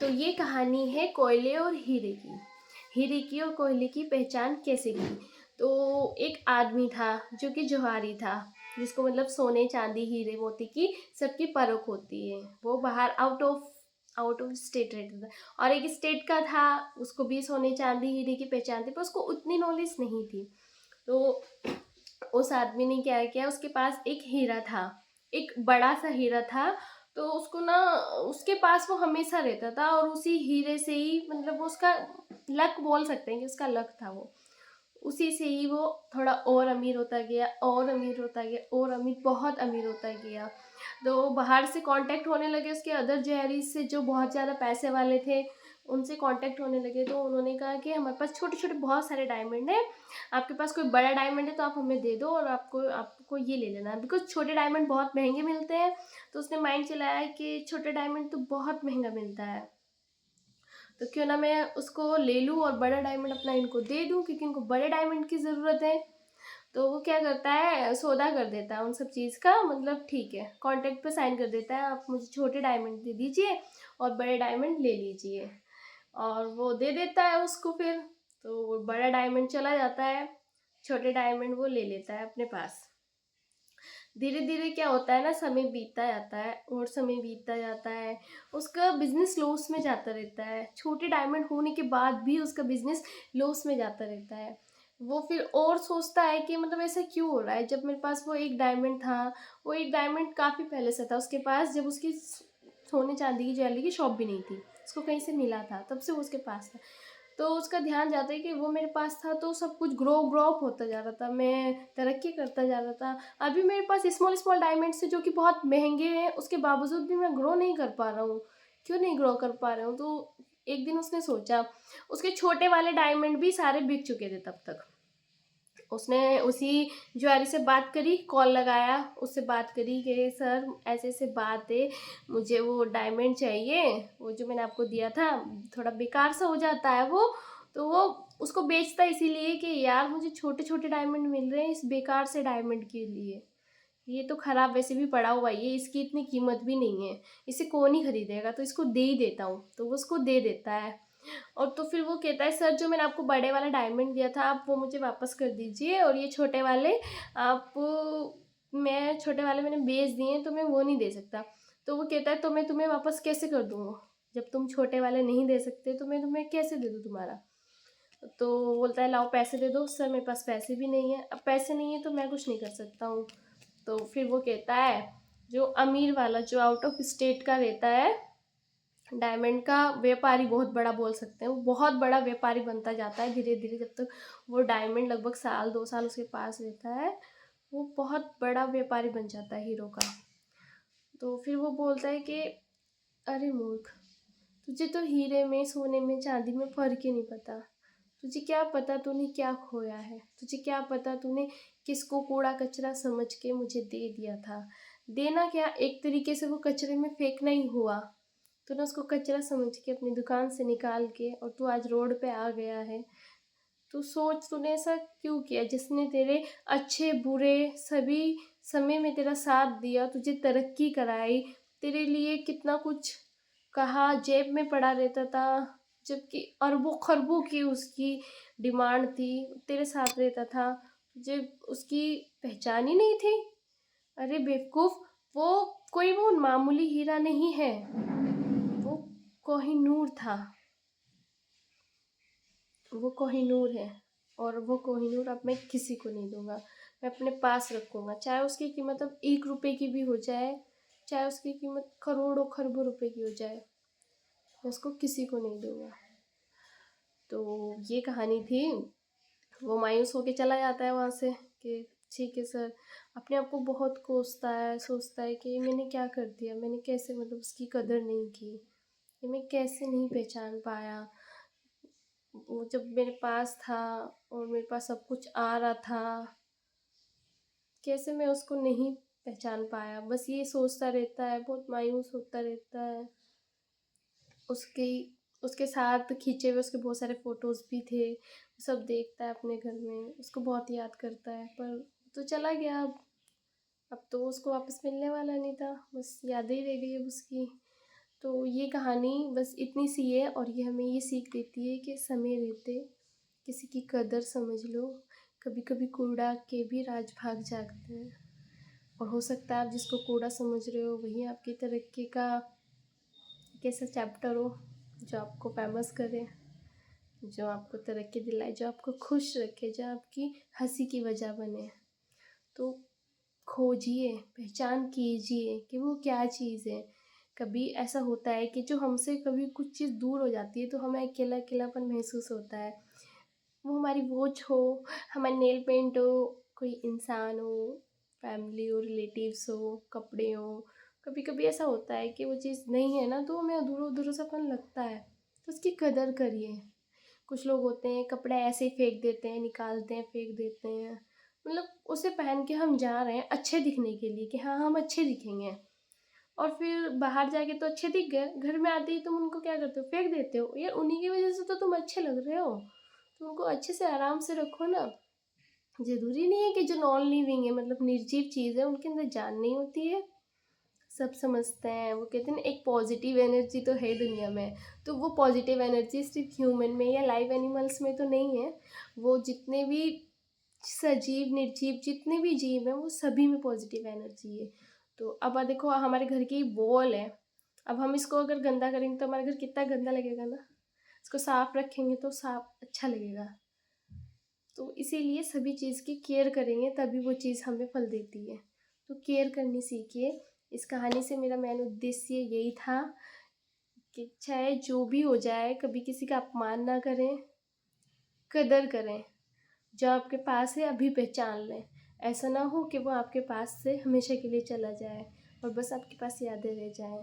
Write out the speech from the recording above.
तो ये कहानी है कोयले और हीरे की। हीरे की और कोयले की पहचान कैसे की। तो एक आदमी था जो कि जोहारी था, जिसको मतलब सोने चांदी हीरे मोती की सबकी परख होती है। वो बाहर आउट ऑफ स्टेट रहता था और एक स्टेट का था, उसको भी सोने चांदी हीरे की पहचान थी, पर उसको उतनी नॉलेज नहीं थी। तो उस आदमी ने क्या किया, उसके पास एक हीरा था, एक बड़ा सा हीरा था। तो उसको ना, उसके पास वो हमेशा रहता था और उसी हीरे से ही मतलब वो उसका लक बोल सकते हैं कि उसका लक था। वो उसी से ही वो थोड़ा और अमीर होता गया, और अमीर होता गया, और अमीर, बहुत अमीर होता गया। तो बाहर से कांटेक्ट होने लगे उसके अदर जहरीज से, जो बहुत ज़्यादा पैसे वाले थे, उनसे कांटेक्ट होने लगे। तो उन्होंने कहा कि हमारे पास छोटे छोटे बहुत सारे डायमंड हैं, आपके पास कोई बड़ा डायमंड है तो आप हमें दे दो, और आपको ये ले लेना है, बिकॉज छोटे डायमंड बहुत महंगे मिलते हैं। तो उसने माइंड चलाया कि छोटे डायमंड तो बहुत महंगा मिलता है, तो क्यों ना मैं उसको ले लूँ और बड़ा डायमंड अपना इनको दे दूँ, क्योंकि इनको बड़े डायमंड की ज़रूरत है। तो वो क्या करता है, सौदा कर देता है उन सब चीज़ का, मतलब ठीक है, कॉन्ट्रैक्ट पे साइन कर देता है, आप मुझे छोटे डायमंड दे दीजिए और बड़े डायमंड ले लीजिए। और वो दे देता है उसको फिर। तो वो बड़ा डायमंड चला जाता है, छोटे डायमंड वो ले लेता है अपने पास। धीरे धीरे क्या होता है ना, समय बीतता जाता है और समय बीतता जाता है, उसका बिजनेस लॉस में जाता रहता है। छोटे डायमंड होने के बाद भी उसका बिजनेस लॉस में जाता रहता है। वो फिर और सोचता है कि मतलब ऐसा क्यों हो रहा है, जब मेरे पास वो एक डायमंड था, वो एक डायमंड काफ़ी पहले से था उसके पास, जब उसकी सोने चांदी की ज्वेलरी की शॉप भी नहीं थी, उसको कहीं से मिला था, तब से वो उसके पास था। तो उसका ध्यान जाता है कि वो मेरे पास था तो सब कुछ ग्रो अप होता जा रहा था, मैं तरक्की करता जा रहा था। अभी मेरे पास स्मॉल स्मॉल डायमंड्स है जो कि बहुत महंगे हैं, उसके बावजूद भी मैं ग्रो नहीं कर पा रहा हूँ। क्यों नहीं ग्रो कर पा रहा हूँ? तो एक दिन उसने सोचा, उसके छोटे वाले डायमंड भी सारे बिक चुके थे तब तक। उसने उसी ज्वेलरी से बात करी, कॉल लगाया, उससे बात करी कि सर ऐसे ऐसे बात है, मुझे वो डायमंड चाहिए, वो जो मैंने आपको दिया था थोड़ा बेकार सा हो जाता है वो। तो वो उसको बेचता है इसीलिए कि यार मुझे छोटे छोटे डायमंड मिल रहे हैं इस बेकार से डायमंड के लिए, ये तो ख़राब वैसे भी पड़ा हुआ है, ये इसकी इतनी कीमत भी नहीं है, इसे कौन ही खरीदेगा, तो इसको दे ही देता हूँ। तो वो उसको दे देता है। और तो फिर वो कहता है सर जो मैंने आपको बड़े वाला डायमंड दिया था आप वो मुझे वापस कर दीजिए, और ये छोटे वाले आप, मैं छोटे वाले मैंने बेच दिए हैं तो मैं वो नहीं दे सकता। तो वो कहता है तो मैं तुम्हें वापस कैसे कर दूँगा, जब तुम छोटे वाले नहीं दे सकते तो मैं तुम्हें कैसे दे दूँ तुम्हारा। तो बोलता है लाओ पैसे दे दो। सर मेरे पास पैसे भी नहीं है, अब पैसे नहीं है तो मैं कुछ नहीं कर सकता हूँ। तो फिर वो कहता है, जो अमीर वाला जो आउट ऑफ स्टेट का रहता है, डायमंड का व्यापारी, बहुत बड़ा बोल सकते हैं, वो बहुत बड़ा व्यापारी बनता जाता है धीरे धीरे, जब तक वो डायमंड लगभग साल 2 साल उसके पास रहता है, वो बहुत बड़ा व्यापारी बन जाता है हीरो का। तो फिर वो बोलता है कि अरे मूर्ख, तुझे तो हीरे में, सोने में, चांदी में फ़र्क ही नहीं पता। तुझे क्या पता तूने क्या खोया है, तुझे क्या पता तूने किसको कूड़ा कचरा समझ के मुझे दे दिया था। देना क्या, एक तरीके से वो कचरे में फेंकना ही हुआ। तूने उसको कचरा समझ के अपनी दुकान से निकाल के और तू आज रोड पे आ गया है। तू सोच, तूने ऐसा क्यों किया, जिसने तेरे अच्छे बुरे सभी समय में तेरा साथ दिया, तुझे तरक्की कराई, तेरे लिए कितना कुछ कहा, जेब में पड़ा रहता था, जबकि अरबों खरबों की उसकी डिमांड थी, तेरे साथ रहता था, तुझे उसकी पहचान ही नहीं थी। अरे बेवकूफ़, वो कोई वो मामूली हीरा नहीं है, वो कोहिनूर था, वो कोहिनूर है। और वो कोहिनूर अब मैं किसी को नहीं दूंगा, मैं अपने पास रखूँगा, चाहे उसकी कीमत अब 1 रुपए की भी हो जाए, चाहे उसकी कीमत करोड़ों खरबों रुपए की हो जाए, मैं उसको किसी को नहीं दूंगा। तो ये कहानी थी। वो मायूस होके चला जाता है वहाँ से कि ठीक है सर, अपने आप को बहुत कोसता है, सोचता है कि मैंने क्या कर दिया, मैंने कैसे मतलब उसकी कदर नहीं की, ये मैं कैसे नहीं पहचान पाया, वो जब मेरे पास था और मेरे पास सब कुछ आ रहा था, कैसे मैं उसको नहीं पहचान पाया। बस ये सोचता रहता है, बहुत मायूस होता रहता है। उसकी उसके साथ खींचे हुए उसके बहुत सारे फ़ोटोज़ भी थे, वो सब देखता है अपने घर में, उसको बहुत याद करता है, पर तो चला गया अब तो उसको वापस मिलने वाला नहीं था, बस यादें ही रह गई अब उसकी। तो ये कहानी बस इतनी सी है और ये हमें ये सीख देती है कि समय रहते किसी की कदर समझ लो। कभी कभी कूड़ा के भी राज भाग जागते हैं और हो सकता है आप जिसको कूड़ा समझ रहे हो वही आपकी तरक्की का एक ऐसा चैप्टर हो जो आपको फेमस करे, जो आपको तरक्की दिलाए, जो आपको खुश रखे, जो आपकी हंसी की वजह बने। तो खोजिए, पहचान कीजिए कि वो क्या चीज़ है। कभी ऐसा होता है कि जो हमसे कभी कुछ चीज़ दूर हो जाती है तो हमें अकेला अकेलापन महसूस होता है। वो हमारी वॉच हो, हमारी नेल पेंट हो, कोई इंसान हो, फैमिली हो, रिलेटिव्स हो, कपड़े हो। कभी कभी ऐसा होता है कि वो चीज़ नहीं है ना तो हमें अधूरा अधूरा सापन लगता है, तो उसकी कदर करिए। कुछ लोग होते हैं कपड़े ऐसे ही फेंक देते हैं, निकालते हैं, फेंक देते हैं। मतलब उसे पहन के हम जा रहे हैं अच्छे दिखने के लिए कि हाँ हम अच्छे दिखेंगे, और फिर बाहर जाके तो अच्छे दिख गए, घर में आते ही तुम उनको क्या करते हो, फेंक देते हो। यार उन्हीं की वजह से तो तुम अच्छे लग रहे हो, तो उनको अच्छे से आराम से रखो ना। ज़रूरी नहीं है कि जो नॉन लिविंग है मतलब निर्जीव चीज़ है उनके अंदर जान नहीं होती है। सब समझते हैं, वो कहते हैं ना एक पॉजिटिव एनर्जी तो है दुनिया में। तो वो पॉजिटिव एनर्जी सिर्फ ह्यूमन में या लाइव एनिमल्स में तो नहीं है, वो जितने भी सजीव निर्जीव जितने भी जीव हैं वो सभी में पॉजिटिव एनर्जी है। तो अब देखो हमारे घर की वॉल है, अब हम इसको अगर गंदा करेंगे तो हमारा घर कितना गंदा लगेगा ना। इसको साफ रखेंगे तो साफ अच्छा लगेगा। तो इसीलिए सभी चीज़ की केयर करेंगे तभी वो चीज़ हमें फल देती है। तो केयर करनी सीखिए। इस कहानी से मेरा मेन उद्देश्य यही था कि चाहे जो भी हो जाए कभी किसी का अपमान ना करें, कदर करें। जो आपके पास है अभी पहचान लें। ऐसा ना हो कि वो आपके पास से हमेशा के लिए चला जाए और बस आपके पास यादें रह जाएं।